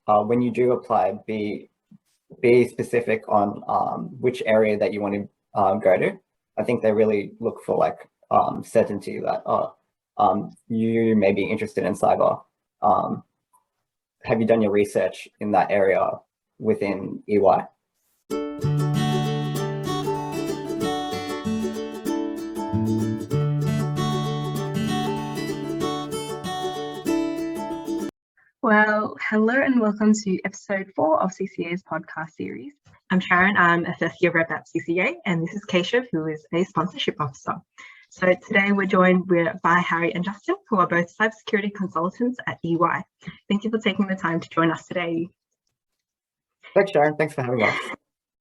when you do apply, be specific on which area that you want to go to. I think they really look for like certainty that you may be interested in cyber. Have you done your research in that area within EY? Well, hello and welcome to episode 4 of CCA's podcast series. I'm Sharon, I'm a first year rep at CCA, and this is Keisha, who is a sponsorship officer. So today we're joined by Harri and Justin, who are both cybersecurity consultants at EY. Thank you for taking the time to join us today. Thanks, Sharon. Thanks for having us.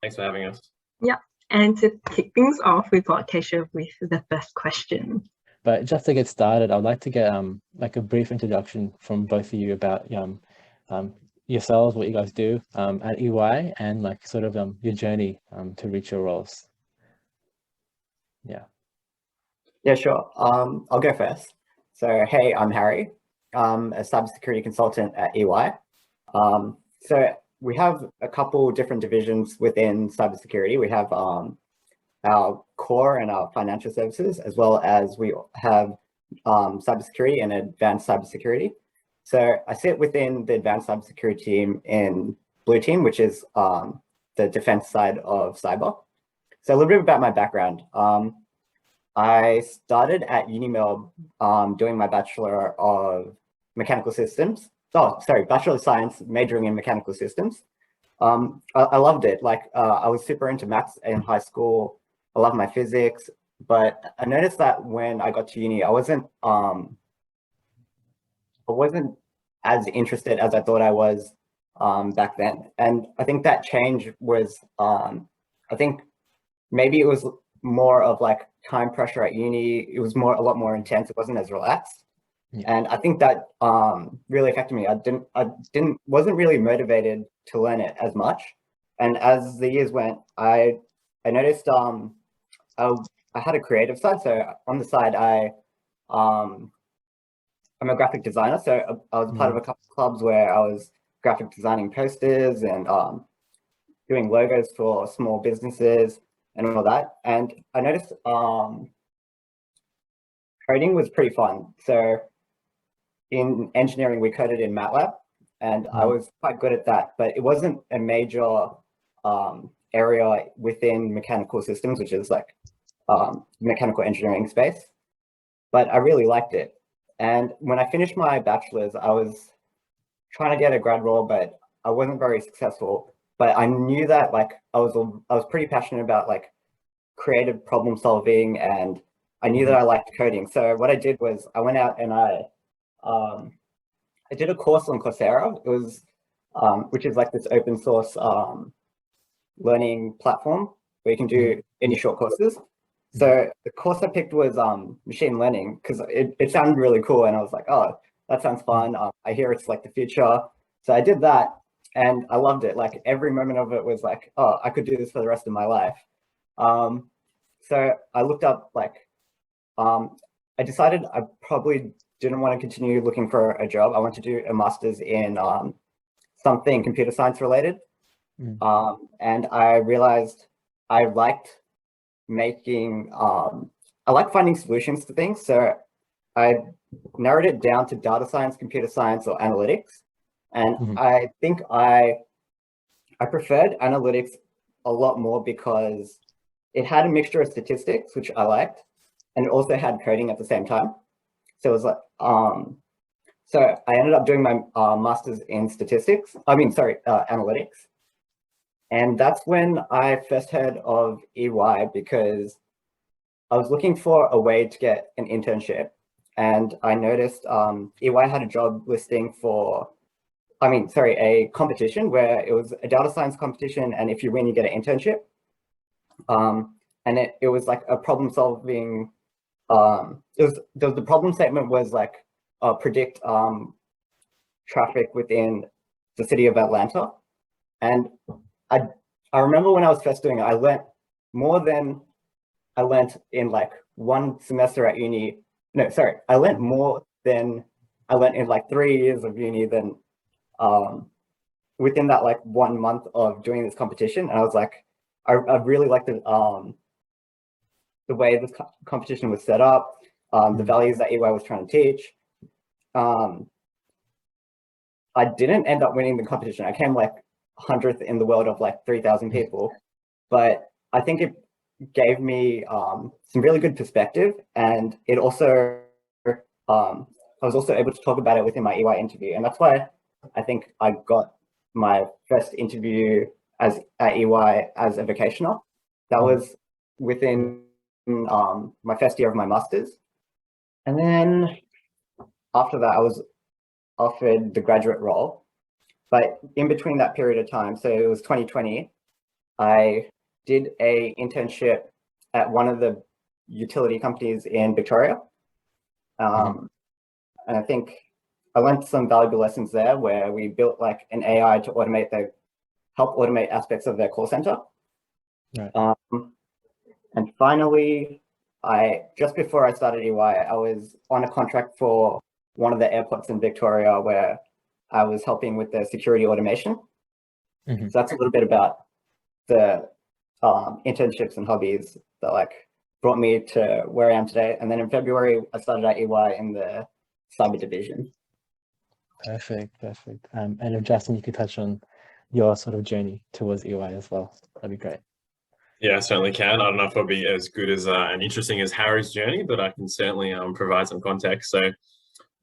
Thanks for having us. Yeah, and to kick things off, we've got Keisha with the first question. But just to get started, I'd like to get like a brief introduction from both of you about yourselves, what you guys do at EY, and like sort of your journey to reach your roles. Yeah, sure. I'll go first. So, hey, I'm Harri. I'm a cybersecurity consultant at EY. So we have a couple different divisions within cybersecurity. We have our core and our financial services, as well as we have cybersecurity and advanced cybersecurity. So I sit within the advanced cybersecurity team in Blue Team, which is the defense side of cyber. So a little bit about my background. I started at UniMel doing my Bachelor of Mechanical Systems. Bachelor of Science, majoring in Mechanical Systems. I loved it. Like I was super into maths in high school. I love my physics, but I noticed that when I got to uni, I wasn't as interested as I thought I was back then. And I think that change was, I think maybe it was more of like time pressure at uni. It was a lot more intense. It wasn't as relaxed. Yeah. And I think that really affected me. I wasn't really motivated to learn it as much. And as the years went, I noticed I had a creative side. So on the side, I'm a graphic designer. So I was part of a couple of clubs where I was graphic designing posters and doing logos for small businesses and all that. And I noticed coding was pretty fun. So in engineering, we coded in MATLAB, and I was quite good at that, but it wasn't a major area within mechanical systems, which is like mechanical engineering space, but I really liked it. And when I finished my bachelor's, I was trying to get a grad role, but I wasn't very successful. But I knew that like I was pretty passionate about like creative problem solving, and I knew that I liked coding. So what I did was I went out and I did a course on Coursera. It was which is like this open source learning platform where you can do any short courses. So the course I picked was machine learning because it sounded really cool, and I was like, oh, that sounds fun. I hear it's like the future. So I did that, and I loved it. Like every moment of it was like, oh, I could do this for the rest of my life. So I looked up like, I decided I probably didn't want to continue looking for a job. I want to do a master's in something computer science related. And I realized I liked I like finding solutions to things. So I narrowed it down to data science, computer science, or analytics. And I think I preferred analytics a lot more because it had a mixture of statistics, which I liked, and it also had coding at the same time. So it was like, so I ended up doing my master's in analytics. And that's when I first heard of EY because I was looking for a way to get an internship. And I noticed EY had a job listing a competition where it was a data science competition. And if you win, you get an internship. And it was like a problem solving, the problem statement was like predict traffic within the city of Atlanta. And I remember when I was first doing it, I learned more than I learned in like one semester at uni. No, sorry, I learned more than I learned in like 3 years of uni than within that like 1 month of doing this competition, and I was like, I really liked the way this competition was set up, the values that EY was trying to teach. I didn't end up winning the competition. I came like 100th in the world of like 3,000 people, but I think it gave me some really good perspective, and it also I was also able to talk about it within my EY interview, and that's why I think I got my first interview at EY as a vocational. That was within my first year of my master's, and then after that I was offered the graduate role. But in between that period of time, so it was 2020, I did a internship at one of the utility companies in Victoria. And I think I learned some valuable lessons there, where we built like an AI to help automate aspects of their call center. Right. And finally, just before I started EY, I was on a contract for one of the airports in Victoria where I was helping with the security automation. So that's a little bit about the internships and hobbies that like brought me to where I am today. And then in February, I started at EY in the cyber division. Perfect. And if Justin, you could touch on your sort of journey towards EY as well, that'd be great. Yeah, I certainly can. I don't know if it'll be as good as and interesting as Harry's journey, but I can certainly provide some context. So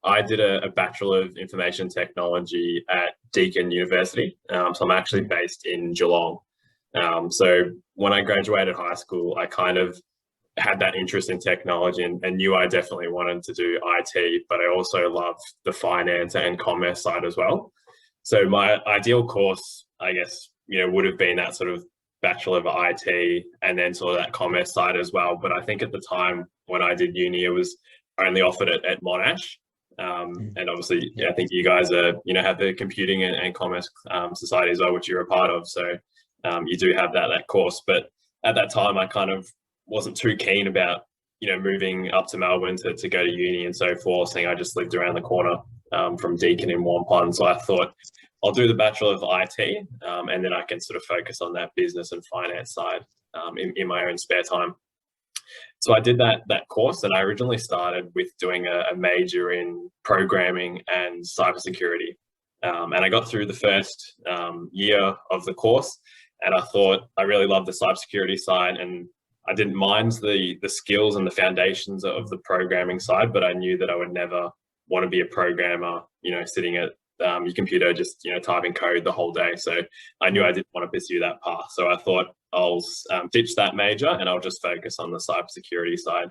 I did a Bachelor of Information Technology at Deakin University. So I'm actually based in Geelong. So when I graduated high school, I kind of had that interest in technology and knew I definitely wanted to do IT, but I also loved the finance and commerce side as well. So my ideal course, I guess, would have been that sort of Bachelor of IT and then sort of that commerce side as well. But I think at the time when I did uni, it was only offered at Monash. And obviously, I think you guys are, have the computing and commerce society as well, which you're a part of. So you do have that course. But at that time, I kind of wasn't too keen about, moving up to Melbourne to go to uni and so forth, seeing I just lived around the corner from Deakin in Wampun. So I thought I'll do the Bachelor of IT and then I can sort of focus on that business and finance side in my own spare time. So I did that course, and I originally started with doing a major in programming and cybersecurity. And I got through the first year of the course, and I thought I really loved the cybersecurity side, and I didn't mind the skills and the foundations of the programming side, but I knew that I would never want to be a programmer, sitting at your computer just typing code the whole day. So I knew I didn't want to pursue that path. So I thought I'll ditch that major and I'll just focus on the cybersecurity side.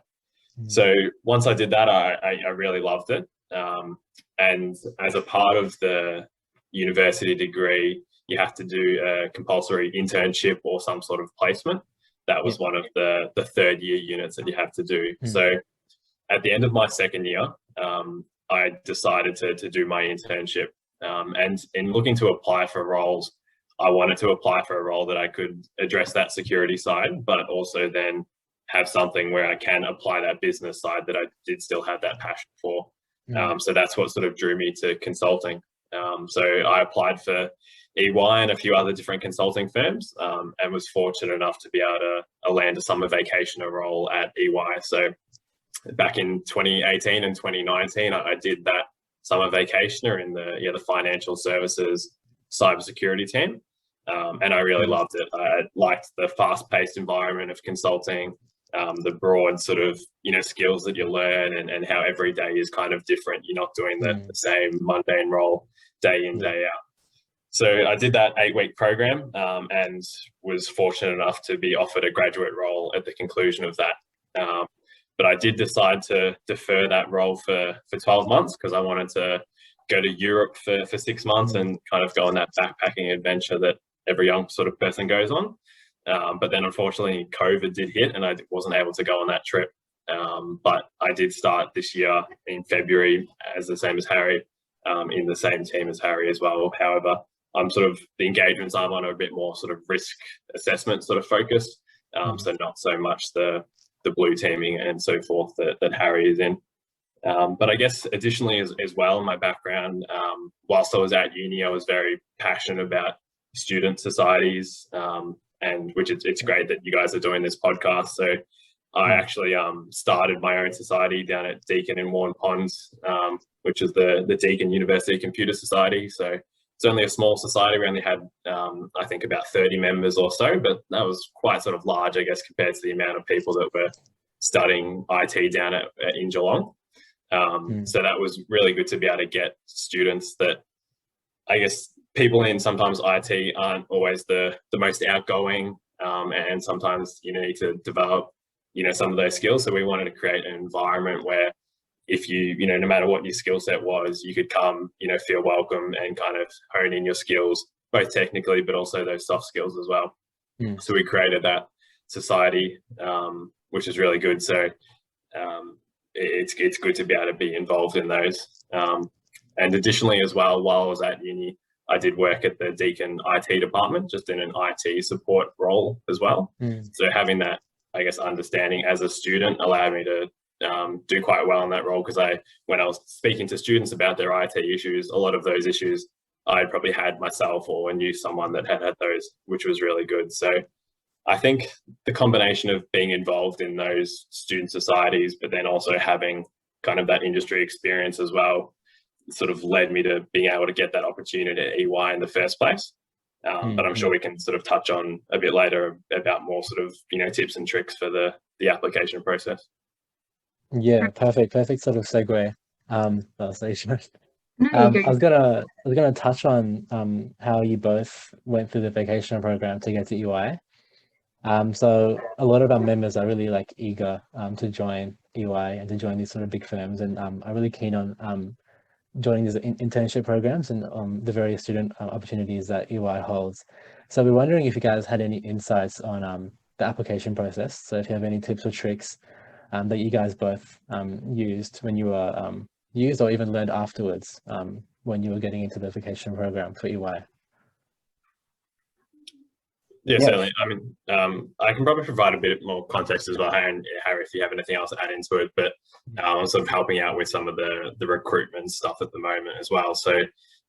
So once I did that, I really loved it. And as a part of the university degree, you have to do a compulsory internship or some sort of placement. That was one of the third year units that you have to do. So at the end of my second year, I decided to do my internship. And in looking to apply for roles, I wanted to apply for a role that I could address that security side, but also then have something where I can apply that business side that I did still have that passion for. So that's what sort of drew me to consulting. So I applied for EY and a few other different consulting firms and was fortunate enough to be able to land a summer vacationer role at EY. So back in 2018 and 2019, I did that summer vacationer in the financial services cybersecurity team. And I really loved it. I liked the fast-paced environment of consulting, the broad sort of, skills that you learn and how every day is kind of different. You're not doing the same mundane role day in, day out. So I did that 8-week program and was fortunate enough to be offered a graduate role at the conclusion of that. But I did decide to defer that role for 12 months because I wanted to go to Europe for 6 months and kind of go on that backpacking adventure that every young sort of person goes on. But then unfortunately COVID did hit and I wasn't able to go on that trip. But I did start this year in February as the same as Harry, in the same team as Harry as well. However, I'm sort of, the engagements I'm on are a bit more sort of risk assessment sort of focused. So not so much the blue teaming and so forth that Harry is in. But I guess additionally as well, my background, whilst I was at uni, I was very passionate about student societies, and which it's great that you guys are doing this podcast. So I actually started my own society down at Deakin in Warren Ponds, which is the Deakin University Computer Society. So it's only a small society. We only had, I think, about 30 members or so, but that was quite sort of large, I guess, compared to the amount of people that were studying IT down in Geelong. So that was really good to be able to get students that, I guess, people in sometimes IT aren't always the most outgoing, and sometimes you need to develop, some of those skills. So we wanted to create an environment where if no matter what your skill set was, you could come, feel welcome and kind of hone in your skills, both technically, but also those soft skills as well. So we created that society, which is really good. So it's good to be able to be involved in those. And additionally as well, while I was at uni, I did work at the Deakin IT department, just in an IT support role as well. So having that, I guess, understanding as a student allowed me to do quite well in that role, because when I was speaking to students about their IT issues, a lot of those issues I probably had myself or knew someone that had those, which was really good. So I think the combination of being involved in those student societies, but then also having kind of that industry experience as well, sort of led me to being able to get that opportunity at EY in the first place. But I'm sure we can sort of touch on a bit later about more sort of, tips and tricks for the application process. Yeah, perfect sort of segue. I was gonna touch on how you both went through the vacation program to get to EY. So a lot of our members are really like eager to join EY and to join these sort of big firms, and are really keen on joining these internship programs and the various student opportunities that EY holds. So we're wondering if you guys had any insights on the application process. So if you have any tips or tricks that you guys both used when you were used or even learned afterwards when you were getting into the vacation program for EY. Yeah, certainly. I mean, I can probably provide a bit more context as well, and Harry, if you have anything else to add into it, but I'm sort of helping out with some of the recruitment stuff at the moment as well. So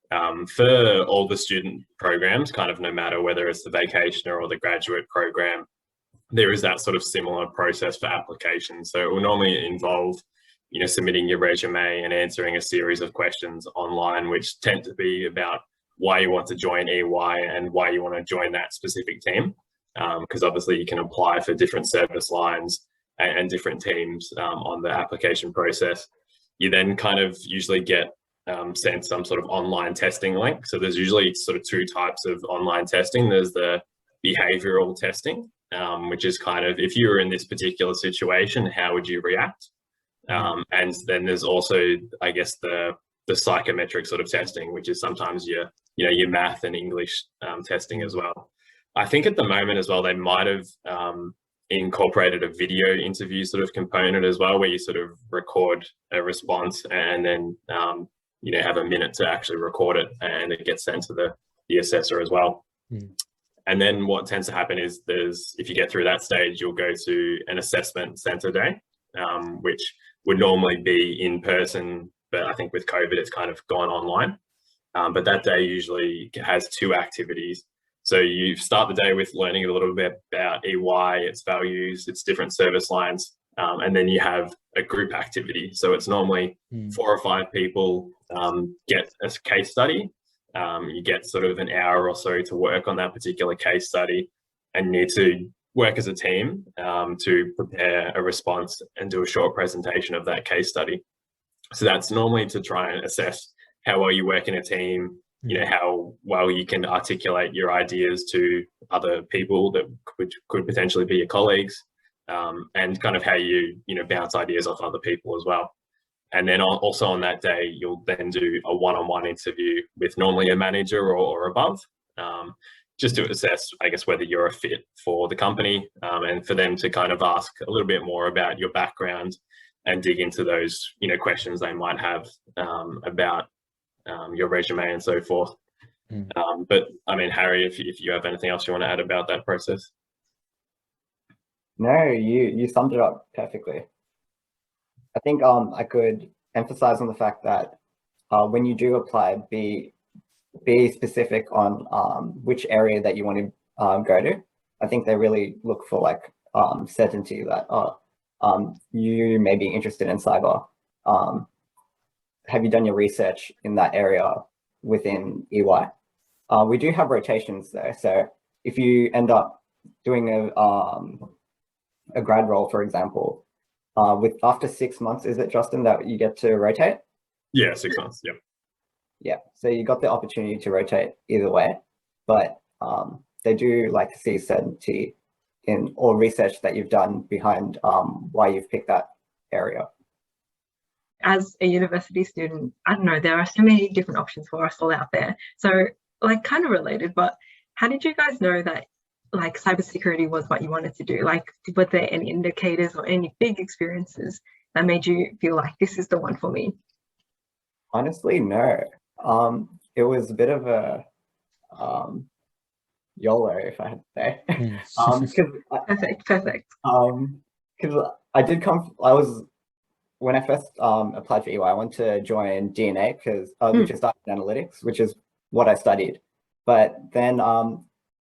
for all the student programs, kind of no matter whether it's the vacation or the graduate program, there is that sort of similar process for applications. So it will normally involve, submitting your resume and answering a series of questions online, which tend to be about why you want to join EY and why you want to join that specific team. Because obviously you can apply for different service lines and different teams on the application process. You then kind of usually get sent some sort of online testing link. So there's usually sort of two types of online testing. There's the behavioral testing, which is kind of, if you were in this particular situation, how would you react? And then there's also, I guess, the psychometric sort of testing, which is sometimes your math and English testing as well. I think at the moment as well, they might have incorporated a video interview sort of component as well, where you sort of record a response and then have a minute to actually record it, and it gets sent to the assessor as well. And then what tends to happen is if you get through that stage, you'll go to an assessment center day, which would normally be in person, but I think with COVID, it's kind of gone online. But that day usually has two activities. So you start the day with learning a little bit about EY, its values, its different service lines, and then you have a group activity. So it's normally 4 or 5 people get a case study. You get sort of an hour or so to work on that particular case study, and you need to work as a team to prepare a response and do a short presentation of that case study. So that's normally to try and assess how well you work in a team, how well you can articulate your ideas to other people that could potentially be your colleagues, and kind of how you bounce ideas off other people as well. And then also on that day, you'll then do a one-on-one interview with normally a manager or above, just to assess, I guess, whether you're a fit for the company, and for them to kind of ask a little bit more about your background and dig into those, questions they might have about your resume and so forth. But I mean, Harry, if you have anything else you want to add about that process. No, you summed it up perfectly. I think I could emphasize on the fact that when you do apply, be specific on which area that you want to go to. I think they really look for like certainty that you may be interested in cyber. Have you done your research in that area within EY? We do have rotations though, so if you end up doing a grad role, for example, with after 6 months, is it, Justin, that you get to rotate? Yeah, 6 months. Yeah. Yeah, so you got the opportunity to rotate either way, but they do like to see certainty in all research that you've done behind why you've picked that area. As a university student, I don't know, there are so many different options for us all out there. So like kind of related, but how did you guys know that like cybersecurity was what you wanted to do? Like, were there any indicators or any big experiences that made you feel like this is the one for me? Honestly, no. It was a bit of a YOLO, if I had to say. Perfect. Because when I first applied for EY, I wanted to join DNA which is data analytics, which is what I studied. But then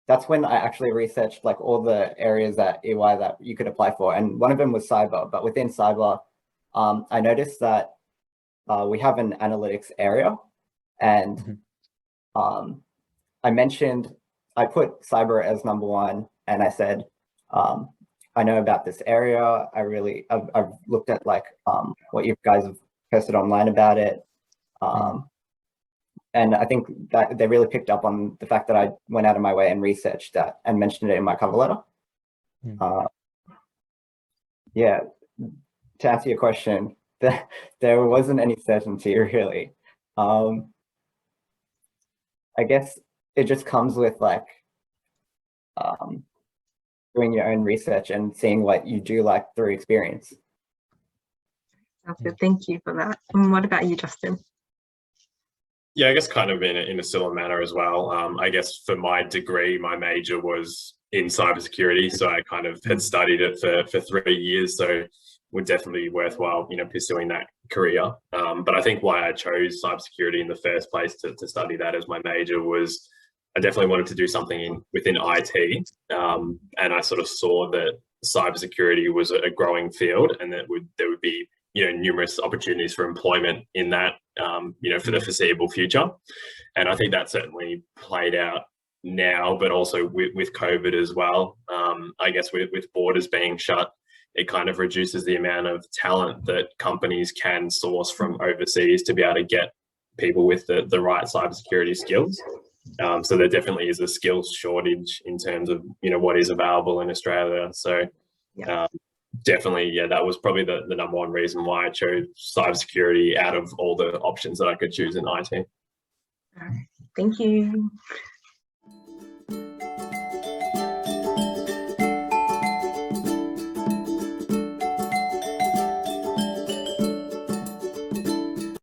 that's when I actually researched like all the areas at EY that you could apply for, and one of them was cyber. But within cyber, I noticed that we have an analytics area, and I put cyber as number one, and I said, I know about this area. I've looked at like what you guys have posted online about it. And I think that they really picked up on the fact that I went out of my way and researched that and mentioned it in my cover letter. Yeah, to answer your question, there wasn't any certainty really. I guess it just comes with like doing your own research and seeing what you do like through experience. Sounds good. Thank you for that. And what about you, Justin? Yeah, I guess kind of in a similar manner as well. I guess for my degree, my major was in cybersecurity, so I kind of had studied it for 3 years. So would definitely be worthwhile, pursuing that career. But I think why I chose cybersecurity in the first place to study that as my major was I definitely wanted to do something within IT, and I sort of saw that cybersecurity was a growing field, and that there would be numerous opportunities for employment in that, for the foreseeable future. And I think that certainly played out now, but also with COVID as well. I guess with borders being shut, it kind of reduces the amount of talent that companies can source from overseas to be able to get people with the right cybersecurity skills. So there definitely is a skills shortage in terms of what is available in Australia. So definitely, that was probably the number one reason why I chose cybersecurity out of all the options that I could choose in IT. Thank you.